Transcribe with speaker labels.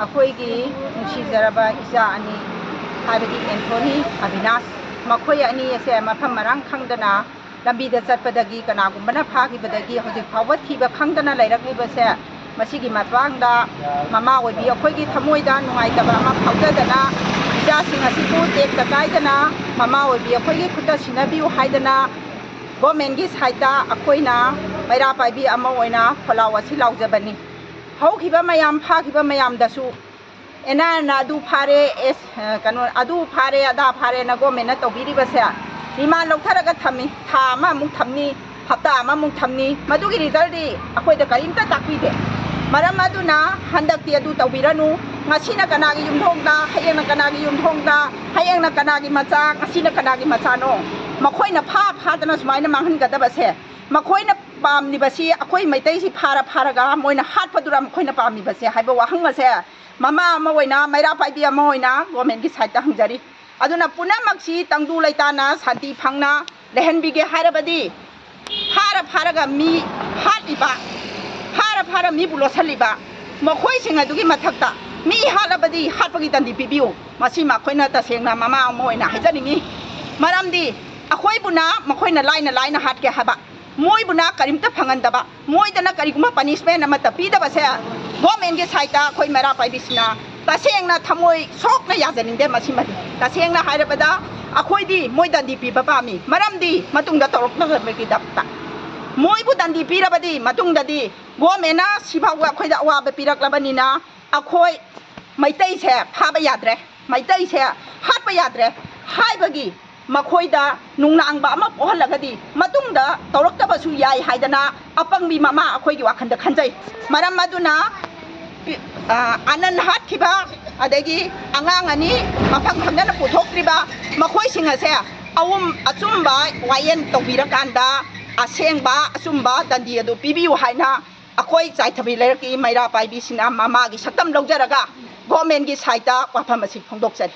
Speaker 1: ꯑꯩꯈꯣꯏꯒꯤ ꯅꯨꯡꯁꯤꯖꯔꯕ ꯏꯆꯥ ꯑꯅꯤ ꯍꯥꯏꯕꯗꯤ ꯑꯦꯟꯊꯣꯅꯤ ꯑꯕꯤꯅꯥꯁ ꯃꯈꯣꯏ ꯑꯅꯤ ꯑꯁꯦ ꯃꯐꯝ ꯃꯔꯥꯡ ꯈꯪꯗꯅ ꯂꯝꯕꯤꯗ ꯆꯠꯄꯗꯒꯤ ꯀꯅꯥꯒꯨꯝꯕꯅ ꯐꯥꯈꯤꯕꯗꯒꯤ ꯍꯧꯖꯤꯛ ꯐꯥꯎꯕ ꯊꯤꯕ ꯈꯪꯗꯅ ꯂꯩꯔꯛꯂꯤꯕꯁꯦ ꯃꯁꯤꯒꯤ ꯃꯇꯥꯡꯗ ꯃꯃꯥ ꯑꯣꯏꯕꯤ ꯑꯩꯈꯣꯏꯒꯤ ꯊꯃꯣꯏꯗ ꯅꯨꯡꯉꯥꯏꯇꯕ ꯑꯃ ꯐꯥꯎꯖꯗꯅ ꯏꯆꯥꯁꯤꯡ ꯑꯁꯤꯕꯨ ꯇꯦꯛꯇ ꯀꯥꯏꯗꯅ ꯃꯃꯥ ꯑꯣꯏꯕꯤ ꯑꯩꯈꯣꯏꯒꯤ ꯈꯨꯠꯇ ꯁꯤꯟꯅꯕꯤꯌꯨ ꯍꯥꯏꯗꯅ ꯒꯣꯔꯃꯦꯟꯒꯤ ꯁꯥꯏꯠꯇ ꯑꯩꯈꯣꯏꯅ ꯃꯩꯔꯥ ꯄꯥꯏꯕꯤ ꯑꯃ ꯑꯣꯏꯅ ꯈꯣꯜꯂꯥꯎ ꯑꯁꯤ ꯂꯥꯎꯖꯕꯅꯤ ꯍꯧꯈꯤꯕ ꯃꯌꯥꯝ ꯐꯥꯈꯤꯕ ꯃꯌꯥꯝꯗꯁꯨ ꯑꯦꯟꯅ ꯑꯗꯨ ꯐꯥꯔꯦ ꯀꯩꯅꯣ ꯑꯗꯨ ꯐꯥꯔꯦ ꯑꯗꯥ ꯐꯥꯔꯦꯅ ꯒꯣꯔꯃꯦꯟꯅ ꯇꯧꯕꯤꯔꯤꯕꯁꯦ ꯔꯤꯃꯥꯟ ꯂꯧꯊꯔꯒ ꯊꯝꯃꯤ ꯊꯥ ꯑꯃꯃꯨꯛ ꯊꯝꯅꯤ ꯍꯞꯇꯥ ꯑꯃꯃꯨꯛ ꯊꯝꯅꯤ ꯃꯗꯨꯒꯤ ꯔꯤꯖꯜꯗꯤ ꯑꯩꯈꯣꯏꯗ ꯀꯔꯤꯝꯇ ꯇꯥꯛꯄꯤꯗꯦ ꯃꯔꯝ ꯑꯗꯨꯅ ꯍꯟꯗꯛꯇꯤ ꯑꯗꯨ ꯇꯧꯕꯤꯔꯅꯨ ꯉꯁꯤꯅ ꯀꯅꯥꯒꯤ ꯌꯨꯝꯊꯣꯡꯗ ꯍꯌꯦꯡꯅꯀꯅꯥꯒꯤ ꯌꯨꯝꯊꯣꯡꯗ ꯍꯌꯦꯡꯅ ꯀꯅꯥꯒꯤ ꯃꯆꯥ ꯉꯁꯤꯅ ꯀꯅꯥꯒꯤ ꯃꯆꯥꯅꯣ ꯃꯈꯣꯏꯅ ꯐꯥꯗꯅ ꯁꯨꯃꯥꯏꯅ ꯃꯥꯡꯍꯟꯒꯗꯕꯁꯦ ꯃꯈꯣꯏꯅ ꯄꯥꯝꯂꯤꯕꯁꯤ ꯑꯩꯈꯣꯏ ꯃꯩꯇꯩꯁꯤ ꯐꯥꯔꯒ ꯃꯣꯏꯅ ꯍꯥꯠꯄꯗꯨꯔ ꯃꯈꯣꯏꯅ ꯄꯥꯝꯂꯤꯕꯁꯦ ꯍꯥꯏꯕ ꯋꯥꯍꯪ ꯑꯁꯦ ꯃꯃꯥ ꯑꯃ ꯑꯣꯏꯅ ꯃꯩꯔꯥ ꯄꯥꯏꯕꯤ ꯑꯃ ꯑꯣꯏꯅ ꯒꯣꯔꯃꯦꯟꯒꯤ ꯁꯥꯏꯠꯇ ꯍꯪꯖꯔꯤ ꯑꯗꯨꯅ ꯄꯨꯝꯅꯃꯛꯁꯤ ꯇꯪꯗꯨ ꯂꯩꯇꯥꯅ ꯁꯥꯟꯇꯤ ꯐꯪꯅ ꯂꯩꯍꯟꯕꯤꯒꯦ ꯍꯥꯏꯔꯕꯗꯤ ꯐꯥꯔꯒ ꯃꯤ ꯍꯥꯠꯂꯤꯕ ꯐꯥꯔ ꯃꯤꯕꯨ ꯂꯣꯠꯁꯤꯜꯂꯤꯕ ꯃꯈꯣꯏꯁꯤꯡ ꯑꯗꯨꯒꯤ ꯃꯊꯛꯇ ꯃꯤ ꯍꯥꯠꯂꯕꯗꯤ ꯍꯥꯠꯄꯒꯤ ꯗꯟꯗꯤ ꯄꯤꯕꯤꯌꯨ ꯃꯁꯤ ꯑꯩꯈꯣꯏꯅ ꯇꯁꯦꯡꯅ ꯃꯃꯥ ꯑꯃ ꯑꯣꯏꯅ ꯍꯥꯏꯖꯅꯤꯡꯉꯤ ꯃꯔꯝꯗꯤ ꯑꯩꯈꯣꯏꯕꯨꯅ ꯃꯈꯣꯏꯅ ꯂꯥꯏꯅ ꯍꯥꯠꯀꯦ ꯍꯥꯏꯕ ꯃꯣꯏꯕꯨꯅ ꯀꯔꯤꯝꯇ ꯐꯪꯍꯟꯗꯕ ꯃꯣꯏꯗꯅ ꯀꯔꯤꯒꯨꯝꯕ ꯄꯅꯤꯁꯃꯦꯟ ꯑꯃꯠꯇ ꯄꯤꯗꯕꯁꯦ ꯒꯣꯔꯃꯦꯟꯒꯤ ꯁꯥꯏꯠꯇ ꯑꯩꯈꯣꯏ ꯃꯩꯔꯥ ꯄꯥꯏꯕꯤꯁꯤꯅ ꯇꯁꯦꯡꯅ ꯊꯃꯣꯏ ꯁꯣꯛꯅ ꯌꯥꯖꯅꯤꯡꯗꯦ ꯃꯁꯤꯃꯗꯤ ꯇꯁꯦꯡꯅ ꯍꯥꯏꯔꯕꯗ ꯑꯩꯈꯣꯏꯗꯤ ꯃꯣꯏ ꯗꯟꯗꯤ ꯄꯤꯕ ꯄꯥꯝꯃꯤ ꯃꯔꯝꯗꯤ ꯃꯇꯨꯡꯗ ꯇꯧꯔꯛꯅꯕꯒꯤꯗꯃꯛꯇ ꯃꯣꯏꯕꯨ ꯗꯟꯗꯤ ꯄꯤꯔꯕꯗꯤ ꯃꯇꯨꯡꯗꯗꯤ ꯒꯣꯔꯃꯦꯟꯅ ꯁꯤꯐꯥꯎꯕ ꯑꯩꯈꯣꯏꯗ ꯑꯋꯥꯕ ꯄꯤꯔꯛꯂꯕꯅꯤꯅ ꯑꯩꯈꯣꯏ ꯃꯩꯇꯩꯁꯦ ꯐꯥꯕ ꯌꯥꯗ꯭ꯔꯦ ꯃꯩꯇꯩꯁꯦ ꯍꯥꯠꯄ ꯌꯥꯗ꯭ꯔꯦ ꯍꯥꯏꯕꯒꯤ ꯃꯈꯣꯏꯗ ꯅꯨꯡꯅꯥꯡꯕ ꯑꯃ ꯄꯣꯛꯍꯜꯂꯒꯗꯤ ꯃꯇꯨꯡꯗ ꯇꯧꯔꯛꯇꯕꯁꯨ ꯌꯥꯏ ꯍꯥꯏꯗꯅ ꯑꯄꯪꯕꯤ ꯃꯃꯥ ꯑꯩꯈꯣꯏꯒꯤ ꯋꯥꯈꯜꯗ ꯈꯟꯖꯩ ꯃꯔꯝ ꯑꯗꯨꯅ ꯑꯅꯟ ꯍꯥꯠꯈꯤꯕ ꯑꯗꯒꯤ ꯑꯉꯥꯡ ꯑꯅꯤ ꯃꯐꯝ ꯈꯪꯗꯅ ꯄꯨꯊꯣꯛꯇ꯭ꯔꯤꯕ ꯃꯈꯣꯏꯁꯤꯡ ꯑꯁꯦ ꯑꯆꯨꯝꯕ ꯋꯥꯌꯦꯜ ꯇꯧꯕꯤꯔꯀꯥꯟꯗ ꯑꯁꯦꯡꯕ ꯑꯆꯨꯝꯕ ꯗꯟꯗꯤ ꯑꯗꯨ ꯄꯤꯕꯤꯌꯨ ꯍꯥꯏꯅ ꯑꯩꯈꯣꯏ ꯆꯥꯏꯊꯕꯤ ꯂꯩꯔꯛꯀꯤ ꯃꯩꯔꯥ ꯄꯥꯏꯕꯤꯁꯤꯡꯅ ꯃꯃꯥꯒꯤ ꯁꯛꯇꯝ ꯂꯧꯖꯔꯒ ꯒꯣꯔꯃꯦꯟꯒꯤ ꯁꯥꯏꯠꯇ ꯋꯥꯐꯝ ꯑꯁꯤ ꯐꯣꯡꯗꯣꯛꯆꯔꯤ